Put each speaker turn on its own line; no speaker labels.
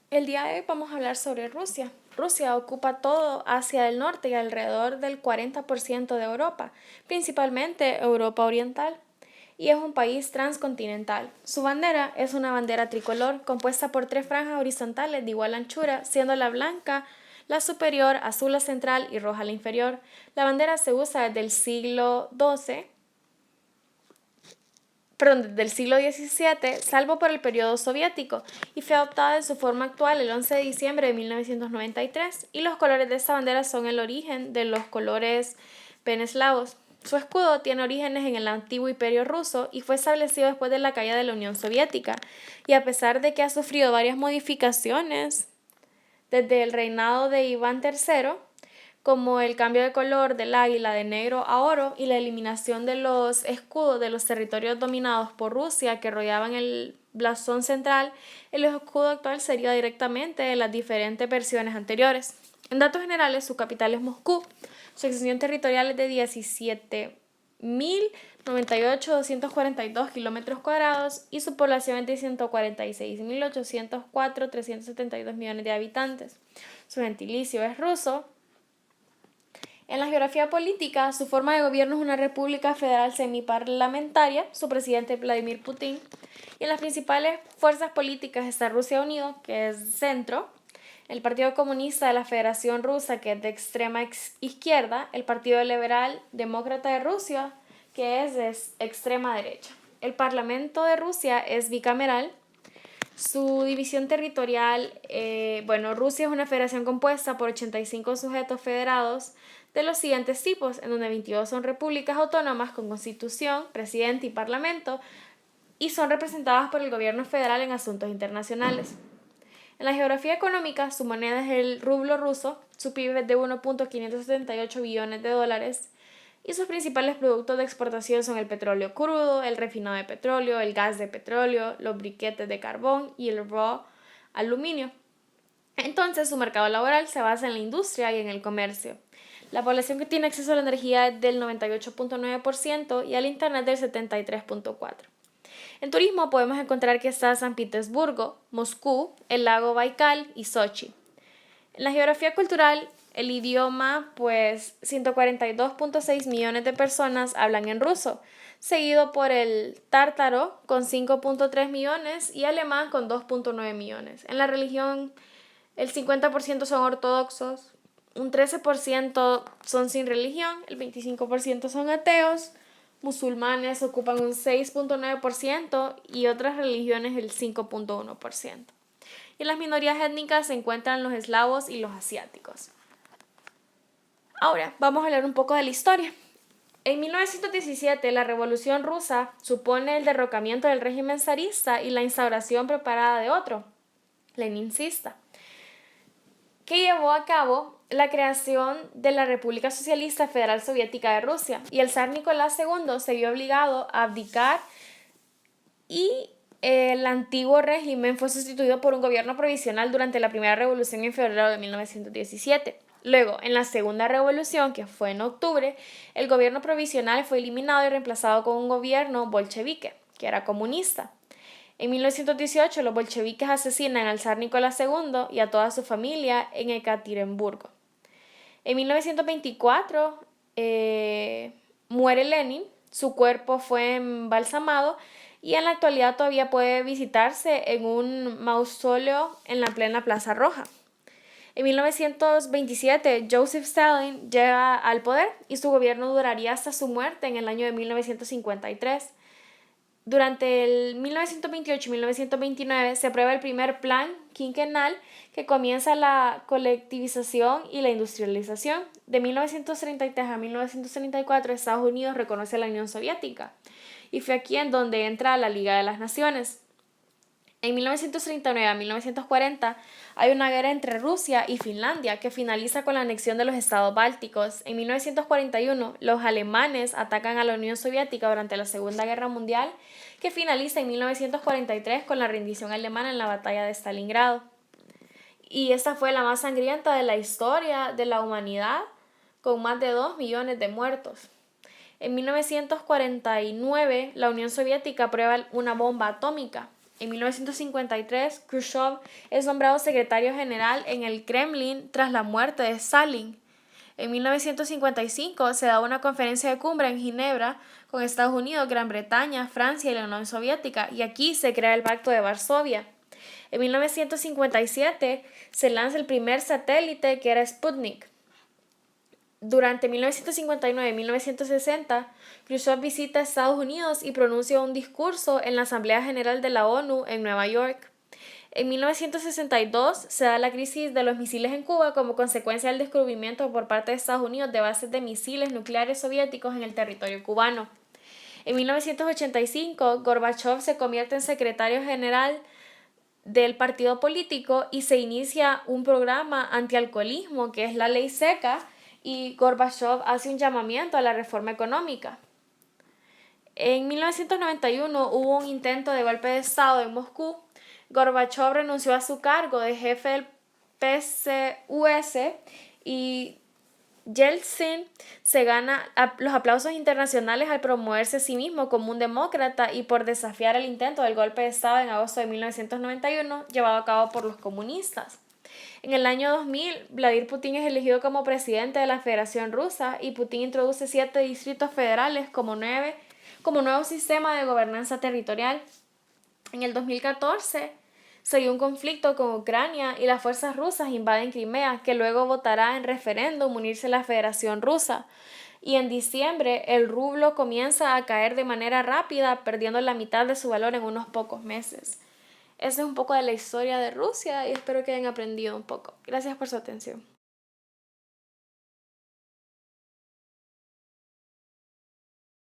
El día de hoy vamos a hablar sobre Rusia. Rusia ocupa todo Asia del Norte y alrededor del 40% de Europa, principalmente Europa Oriental, y es un país transcontinental. Su bandera es una bandera tricolor compuesta por tres franjas horizontales de igual anchura, siendo la blanca la superior, azul la central y roja la inferior. La bandera se usa desde el siglo XII, del siglo XVII, salvo por el periodo soviético, y fue adoptada en su forma actual el 11 de diciembre de 1993, y los colores de esta bandera son el origen de los colores peneslavos. Su escudo tiene orígenes en el antiguo Imperio ruso y fue establecido después de la caída de la Unión Soviética, y a pesar de que ha sufrido varias modificaciones desde el reinado de Iván III, como el cambio de color del águila de negro a oro y la eliminación de los escudos de los territorios dominados por Rusia que rodeaban el blasón central, el escudo actual sería directamente de las diferentes versiones anteriores. En datos generales, su capital es Moscú, su extensión territorial es de 17.098.242 kilómetros cuadrados y su población es de 146.804.372 millones de habitantes. Su gentilicio es ruso. En la geografía política, su forma de gobierno es una república federal semiparlamentaria, su presidente es Vladimir Putin, y en las principales fuerzas políticas está Rusia Unido, que es centro, el Partido Comunista de la Federación Rusa, que es de extrema izquierda, el Partido Liberal Demócrata de Rusia, que es de extrema derecha. El Parlamento de Rusia es bicameral. Su división territorial, Rusia es una federación compuesta por 85 sujetos federados de los siguientes tipos, en donde 22 son repúblicas autónomas con constitución, presidente y parlamento, y son representadas por el gobierno federal en asuntos internacionales. En la geografía económica, su moneda es el rublo ruso, su PIB es de 1.578 billones de dólares, y sus principales productos de exportación son el petróleo crudo, el refinado de petróleo, el gas de petróleo, los briquetes de carbón y el raw aluminio. Entonces, su mercado laboral se basa en la industria y en el comercio. La población que tiene acceso a la energía es del 98.9% y al internet del 73.4%. En turismo podemos encontrar que está San Petersburgo, Moscú, el lago Baikal y Sochi. En la geografía cultural, el idioma, 142.6 millones de personas hablan en ruso, seguido por el tártaro con 5.3 millones y alemán con 2.9 millones. En la religión, el 50% son ortodoxos, un 13% son sin religión, el 25% son ateos, musulmanes ocupan un 6.9% y otras religiones el 5.1%. Y en las minorías étnicas se encuentran los eslavos y los asiáticos. Ahora, vamos a hablar un poco de la historia. En 1917, la Revolución Rusa supone el derrocamiento del régimen zarista y la instauración preparada de otro, lenincista, que llevó a cabo la creación de la República Socialista Federal Soviética de Rusia, y el zar Nicolás II se vio obligado a abdicar y el antiguo régimen fue sustituido por un gobierno provisional durante la primera revolución en febrero de 1917. Luego, en la segunda revolución, que fue en octubre, el gobierno provisional fue eliminado y reemplazado con un gobierno bolchevique, que era comunista. En 1918, los bolcheviques asesinan al zar Nicolás II y a toda su familia en Ekaterimburgo. En 1924 muere Lenin, su cuerpo fue embalsamado y en la actualidad todavía puede visitarse en un mausoleo en la plena Plaza Roja. En 1927, Joseph Stalin llega al poder y su gobierno duraría hasta su muerte en el año de 1953. Durante el 1928 y 1929 se aprueba el primer plan quinquenal que comienza la colectivización y la industrialización. De 1933 a 1934 Estados Unidos reconoce a la Unión Soviética y fue aquí en donde entra la Liga de las Naciones. En 1939 a 1940 hay una guerra entre Rusia y Finlandia que finaliza con la anexión de los estados bálticos. En 1941 los alemanes atacan a la Unión Soviética durante la Segunda Guerra Mundial, que finaliza en 1943 con la rendición alemana en la batalla de Stalingrado. Y esta fue la más sangrienta de la historia de la humanidad, con más de 2 millones de muertos. En 1949 la Unión Soviética prueba una bomba atómica En 1953, Khrushchev es nombrado secretario general en el Kremlin tras la muerte de Stalin. En 1955 se da una conferencia de cumbre en Ginebra con Estados Unidos, Gran Bretaña, Francia y la Unión Soviética, y aquí se crea el Pacto de Varsovia. En 1957 se lanza el primer satélite, que era Sputnik. Durante 1959 y 1960, Khrushchev visita Estados Unidos y pronuncia un discurso en la Asamblea General de la ONU en Nueva York. En 1962 se da la crisis de los misiles en Cuba como consecuencia del descubrimiento por parte de Estados Unidos de bases de misiles nucleares soviéticos en el territorio cubano. En 1985, Gorbachev se convierte en secretario general del partido político y se inicia un programa antialcoholismo, que es la ley seca, y Gorbachev hace un llamamiento a la reforma económica. En 1991 hubo un intento de golpe de Estado en Moscú. Gorbachev renunció a su cargo de jefe del PCUS y Yeltsin se gana los aplausos internacionales al promoverse a sí mismo como un demócrata y por desafiar el intento del golpe de Estado en agosto de 1991 llevado a cabo por los comunistas. En el año 2000, Vladimir Putin es elegido como presidente de la Federación Rusa y Putin introduce 7 distritos federales como nuevo sistema de gobernanza territorial. En el 2014 se dio un conflicto con Ucrania y las fuerzas rusas invaden Crimea, que luego votará en referéndum unirse a la Federación Rusa. Y en diciembre el rublo comienza a caer de manera rápida, perdiendo la mitad de su valor en unos pocos meses. Esa es un poco de la historia de Rusia y espero que hayan aprendido un poco. Gracias por su atención.